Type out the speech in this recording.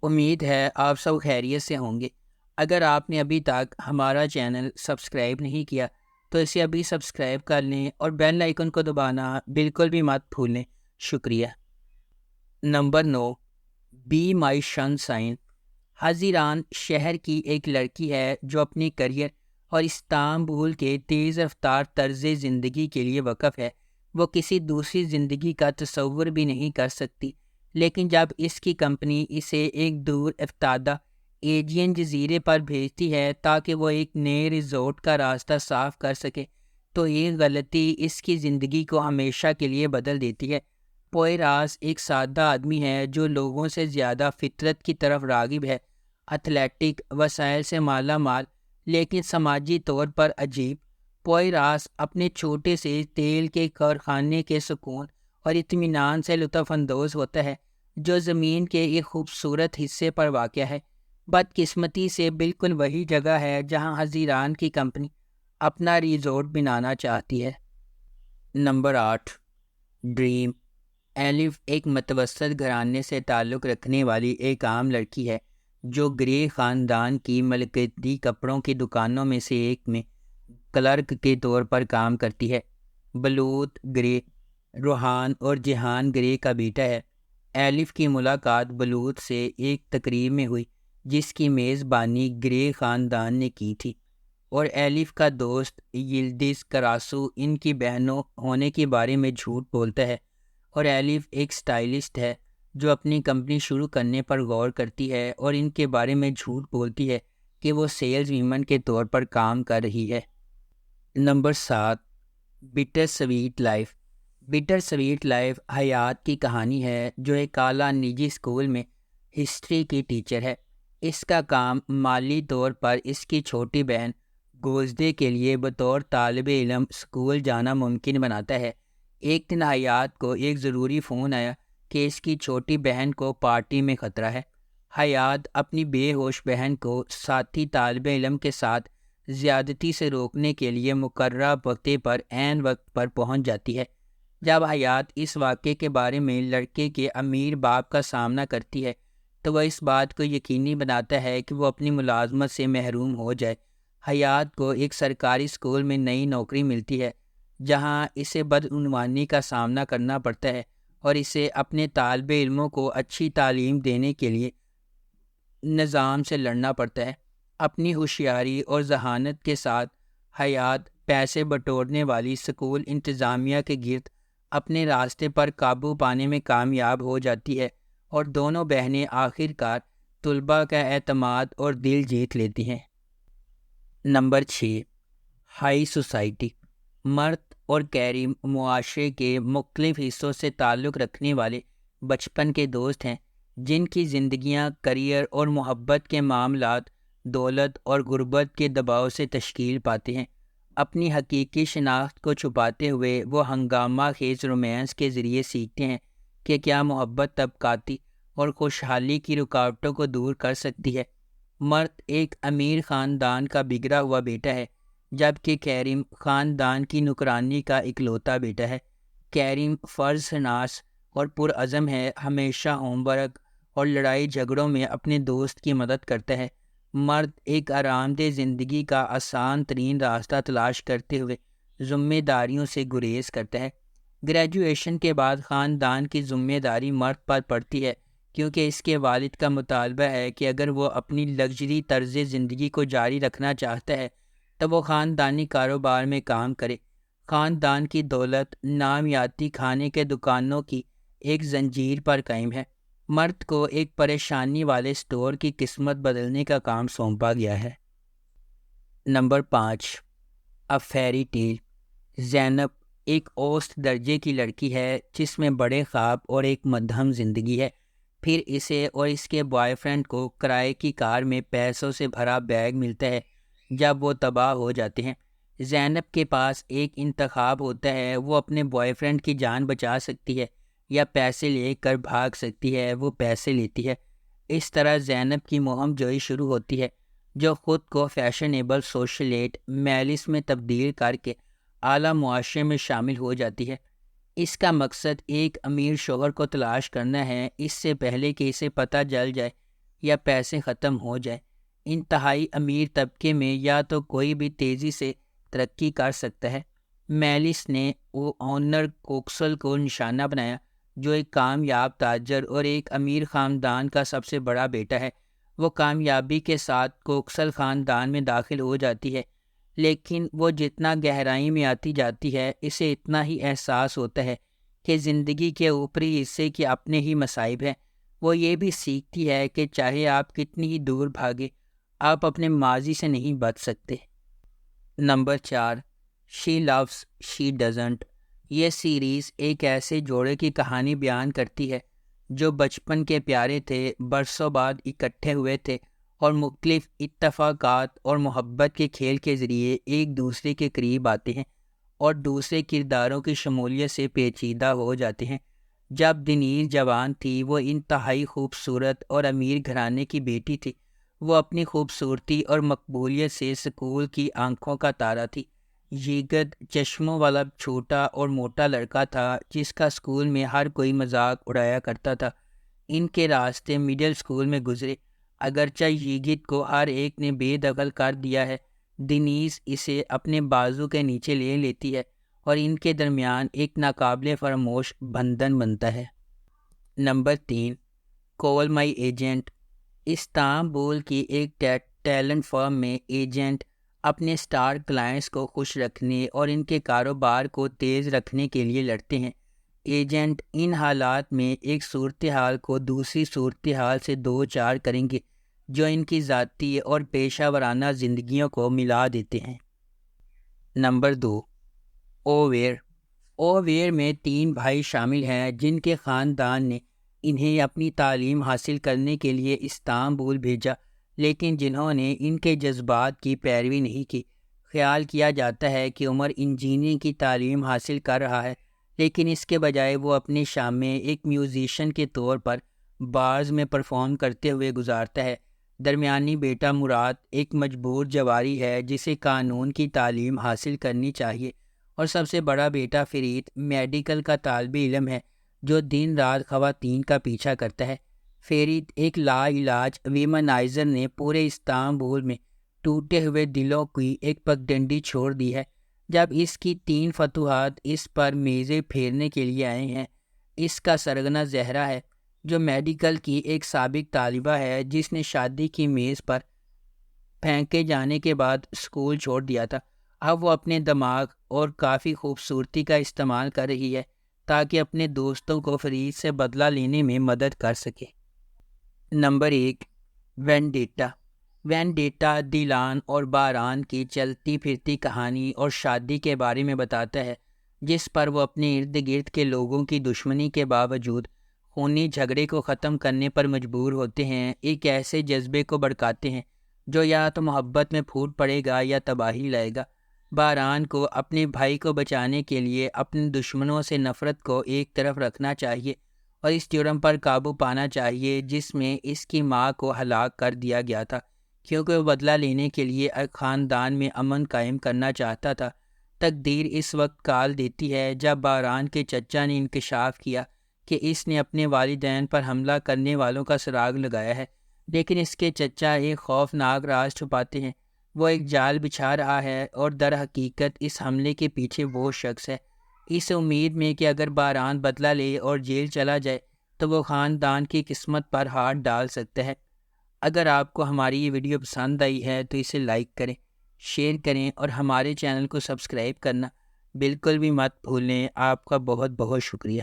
امید ہے آپ سب خیریت سے ہوں گے۔ اگر آپ نے ابھی تک ہمارا چینل سبسکرائب نہیں کیا تو اسے ابھی سبسکرائب کر لیں اور بیل آئیکن کو دبانا بالکل بھی مت بھولیں۔ شکریہ۔ نمبر 9، بی مائی شن سائن۔ حزیران شہر کی ایک لڑکی ہے جو اپنی کریئر اور استانبول کے تیز رفتار طرز زندگی کے لیے وقف ہے۔ وہ کسی دوسری زندگی کا تصور بھی نہیں کر سکتی، لیکن جب اس کی کمپنی اسے ایک دور افتادہ ایجین جزیرے پر بھیجتی ہے تاکہ وہ ایک نئے ریزورٹ کا راستہ صاف کر سکے تو یہ غلطی اس کی زندگی کو ہمیشہ کے لیے بدل دیتی ہے۔ پوئراس ایک سادہ آدمی ہے جو لوگوں سے زیادہ فطرت کی طرف راغب ہے، ایتھلیٹک، وسائل سے مالا مال، لیکن سماجی طور پر عجیب۔ پوئراس اپنے چھوٹے سے تیل کے کارخانے کے سکون اور اطمینان سے لطف اندوز ہوتا ہے جو زمین کے ایک خوبصورت حصے پر واقع ہے۔ بدقسمتی سے بالکل وہی جگہ ہے جہاں حزیران کی کمپنی اپنا ریزورٹ بنانا چاہتی ہے۔ Number 8، dream. ایلف ایک متوسط گھرانے سے تعلق رکھنے والی ایک عام لڑکی ہے جو گرے خاندان کی ملکیتی کپڑوں کی دکانوں میں سے ایک میں کلرک کے طور پر کام کرتی ہے۔ بلوت گرے روحان اور جہان گرے کا بیٹا ہے۔ ایلف کی ملاقات بلوت سے ایک تقریب میں ہوئی جس کی میزبانی گرے خاندان نے کی تھی، اور ایلف کا دوست یلدز کراسو ان کی بہنوں ہونے کے بارے میں جھوٹ بولتا ہے، اور ایلف ایک سٹائلسٹ ہے جو اپنی کمپنی شروع کرنے پر غور کرتی ہے اور ان کے بارے میں جھوٹ بولتی ہے کہ وہ سیلز ویمن کے طور پر کام کر رہی ہے۔ Number 7، bitter sweet life. Bitter sweet life حیات کی کہانی ہے جو ایک اعلیٰ نجی اسکول میں ہسٹری کی ٹیچر ہے۔ اس کا کام مالی طور پر اس کی چھوٹی بہن گوزدے کے لیے بطور طالب علم اسکول جانا ممکن بناتا ہے۔ ایک دن حیات کو ایک ضروری فون آیا کہ اس کی چھوٹی بہن کو پارٹی میں خطرہ ہے۔ حیات اپنی بے ہوش بہن کو ساتھی طالب علم کے ساتھ زیادتی سے روکنے کے لیے مقررہ پتے پر عین وقت پر پہنچ جاتی ہے۔ جب حیات اس واقعے کے بارے میں لڑکے کے امیر باپ کا سامنا کرتی ہے تو وہ اس بات کو یقینی بناتا ہے کہ وہ اپنی ملازمت سے محروم ہو جائے۔ حیات کو ایک سرکاری اسکول میں نئی نوکری ملتی ہے جہاں اسے بدعنوانی کا سامنا کرنا پڑتا ہے اور اسے اپنے طالب علموں کو اچھی تعلیم دینے کے لیے نظام سے لڑنا پڑتا ہے۔ اپنی ہوشیاری اور ذہانت کے ساتھ حیات پیسے بٹورنے والی اسکول انتظامیہ کے گرد اپنے راستے پر قابو پانے میں کامیاب ہو جاتی ہے، اور دونوں بہنیں آخر کار طلباء کا اعتماد اور دل جیت لیتی ہیں۔ Number 6، high society. مرد اور کیریم معاشرے کے مختلف حصوں سے تعلق رکھنے والے بچپن کے دوست ہیں جن کی زندگیاں کریئر اور محبت کے معاملات، دولت اور غربت کے دباؤ سے تشکیل پاتے ہیں۔ اپنی حقیقی شناخت کو چھپاتے ہوئے وہ ہنگامہ خیز رومانس کے ذریعے سیکھتے ہیں کہ کیا محبت طبقاتی اور خوشحالی کی رکاوٹوں کو دور کر سکتی ہے۔ مرد ایک امیر خاندان کا بگڑا ہوا بیٹا ہے جبکہ کیریم خاندان کی نوکرانی کا اکلوتا بیٹا ہے۔ کیریم فرض شناس اور پرعزم ہے، ہمیشہ ہوم ورک اور لڑائی جھگڑوں میں اپنے دوست کی مدد کرتا ہے۔ مرد ایک آرام دہ زندگی کا آسان ترین راستہ تلاش کرتے ہوئے ذمہ داریوں سے گریز کرتا ہے۔ گریجویشن کے بعد خاندان کی ذمہ داری مرد پر پڑتی ہے کیونکہ اس کے والد کا مطالبہ ہے کہ اگر وہ اپنی لگژری طرز زندگی کو جاری رکھنا چاہتا ہے تو وہ خاندانی کاروبار میں کام کرے۔ خاندان کی دولت نامیاتی کھانے کے دکانوں کی ایک زنجیر پر قائم ہے۔ مرد کو ایک پریشانی والے اسٹور کی قسمت بدلنے کا کام سونپا گیا ہے۔ نمبر 5، اے فیری ٹیل۔ زینب ایک اوسط درجے کی لڑکی ہے جس میں بڑے خواب اور ایک مدھم زندگی ہے۔ پھر اسے اور اس کے بوائے فرینڈ کو کرائے کی کار میں پیسوں سے بھرا بیگ ملتا ہے جب وہ تباہ ہو جاتے ہیں۔ زینب کے پاس ایک انتخاب ہوتا ہے، وہ اپنے بوائے فرینڈ کی جان بچا سکتی ہے یا پیسے لے کر بھاگ سکتی ہے۔ وہ پیسے لیتی ہے۔ اس طرح زینب کی مہم جوئی شروع ہوتی ہے جو خود کو فیشنیبل سوشلیٹ میلس میں تبدیل کر کے اعلیٰ معاشرے میں شامل ہو جاتی ہے۔ اس کا مقصد ایک امیر شوہر کو تلاش کرنا ہے اس سے پہلے کہ اسے پتہ چل جائے یا پیسے ختم ہو جائیں۔ انتہائی امیر طبقے میں یا تو کوئی بھی تیزی سے ترقی کر سکتا ہے۔ میلس نے وہ آنر کوکسل کو نشانہ بنایا جو ایک کامیاب تاجر اور ایک امیر خاندان کا سب سے بڑا بیٹا ہے۔ وہ کامیابی کے ساتھ کوکسل خاندان میں داخل ہو جاتی ہے، لیکن وہ جتنا گہرائی میں آتی جاتی ہے اسے اتنا ہی احساس ہوتا ہے کہ زندگی کے اوپری حصے کے اپنے ہی مصائب ہیں۔ وہ یہ بھی سیکھتی ہے کہ چاہے آپ کتنی ہی دور بھاگے، آپ اپنے ماضی سے نہیں بچ سکتے۔ Number 4، she loves she doesn't. یہ سیریز ایک ایسے جوڑے کی کہانی بیان کرتی ہے جو بچپن کے پیارے تھے، برسوں بعد اکٹھے ہوئے تھے اور مختلف اتفاقات اور محبت کے کھیل کے ذریعے ایک دوسرے کے قریب آتے ہیں اور دوسرے کرداروں کی شمولیت سے پیچیدہ ہو جاتے ہیں۔ جب دنیر جوان تھی، وہ انتہائی خوبصورت اور امیر گھرانے کی بیٹی تھی۔ وہ اپنی خوبصورتی اور مقبولیت سے اسکول کی آنکھوں کا تارا تھی۔ یگد چشموں والا چھوٹا اور موٹا لڑکا تھا جس کا اسکول میں ہر کوئی مذاق اڑایا کرتا تھا۔ ان کے راستے مڈل اسکول میں گزرے۔ اگرچہ یگد کو ہر ایک نے بے دخل کر دیا ہے، دنیز اسے اپنے بازو کے نیچے لے لیتی ہے اور ان کے درمیان ایک ناقابل فراموش بندھن بنتا ہے۔ نمبر 3، کول مائی ایجنٹ۔ استنبول کی ایک ٹیلنٹ فرم میں ایجنٹ اپنے سٹار کلائنٹس کو خوش رکھنے اور ان کے کاروبار کو تیز رکھنے کے لیے لڑتے ہیں۔ ایجنٹ ان حالات میں ایک صورتحال کو دوسری صورتحال سے دو چار کریں گے جو ان کی ذاتی اور پیشہ ورانہ زندگیوں کو ملا دیتے ہیں۔ نمبر 2، اوویر۔ اوویر میں 3 بھائی شامل ہیں جن کے خاندان نے انہیں اپنی تعلیم حاصل کرنے کے لیے استنبول بھیجا، لیکن جنہوں نے ان کے جذبات کی پیروی نہیں کی۔ خیال کیا جاتا ہے کہ عمر انجینئرنگ کی تعلیم حاصل کر رہا ہے، لیکن اس کے بجائے وہ اپنے شام میں ایک میوزیشین کے طور پر بارز میں پرفارم کرتے ہوئے گزارتا ہے۔ درمیانی بیٹا مراد ایک مجبور جواری ہے جسے قانون کی تعلیم حاصل کرنی چاہیے، اور سب سے بڑا بیٹا فرید میڈیکل کا طالب علم ہے جو دن رات خواتین کا پیچھا کرتا ہے۔ فرید ایک لا علاج ویمنائزر نے پورے استنبول میں ٹوٹے ہوئے دلوں کی ایک پگڈنڈی چھوڑ دی ہے۔ جب اس کی 3 فتوحات اس پر میزیں پھیرنے کے لیے آئے ہیں۔ اس کا سرگنا زہرا ہے جو میڈیکل کی ایک سابق طالبہ ہے جس نے شادی کی میز پر پھینکے جانے کے بعد اسکول چھوڑ دیا تھا۔ اب وہ اپنے دماغ اور کافی خوبصورتی کا استعمال کر رہی ہے تاکہ اپنے دوستوں کو فرید سے بدلہ لینے میں مدد کر سکے۔ Number 1، vendetta. وینڈیٹا دیلان اور باران کی چلتی پھرتی کہانی اور شادی کے بارے میں بتاتا ہے جس پر وہ اپنے ارد گرد کے لوگوں کی دشمنی کے باوجود خونی جھگڑے کو ختم کرنے پر مجبور ہوتے ہیں، ایک ایسے جذبے کو بھڑکاتے ہیں جو یا تو محبت میں پھوٹ پڑے گا یا تباہی لائے گا۔ باران کو اپنے بھائی کو بچانے کے لیے اپنے دشمنوں سے نفرت کو ایک طرف رکھنا چاہیے اور اس جرم پر قابو پانا چاہیے جس میں اس کی ماں کو ہلاک کر دیا گیا تھا، کیونکہ وہ بدلہ لینے کے لیے ایک خاندان میں امن قائم کرنا چاہتا تھا۔ تقدیر اس وقت کال دیتی ہے جب باران کے چچا نے انکشاف کیا کہ اس نے اپنے والدین پر حملہ کرنے والوں کا سراغ لگایا ہے، لیکن اس کے چچا ایک خوفناک راز چھپاتے ہیں۔ وہ ایک جال بچھا رہا ہے اور در حقیقت اس حملے کے پیچھے وہ شخص ہے، اس امید میں کہ اگر باران بدلہ لے اور جیل چلا جائے تو وہ خاندان کی قسمت پر ہاتھ ڈال سکتا ہے۔ اگر آپ کو ہماری یہ ویڈیو پسند آئی ہے تو اسے لائک کریں، شیئر کریں اور ہمارے چینل کو سبسکرائب کرنا بالکل بھی مت بھولیں۔ آپ کا بہت بہت شکریہ۔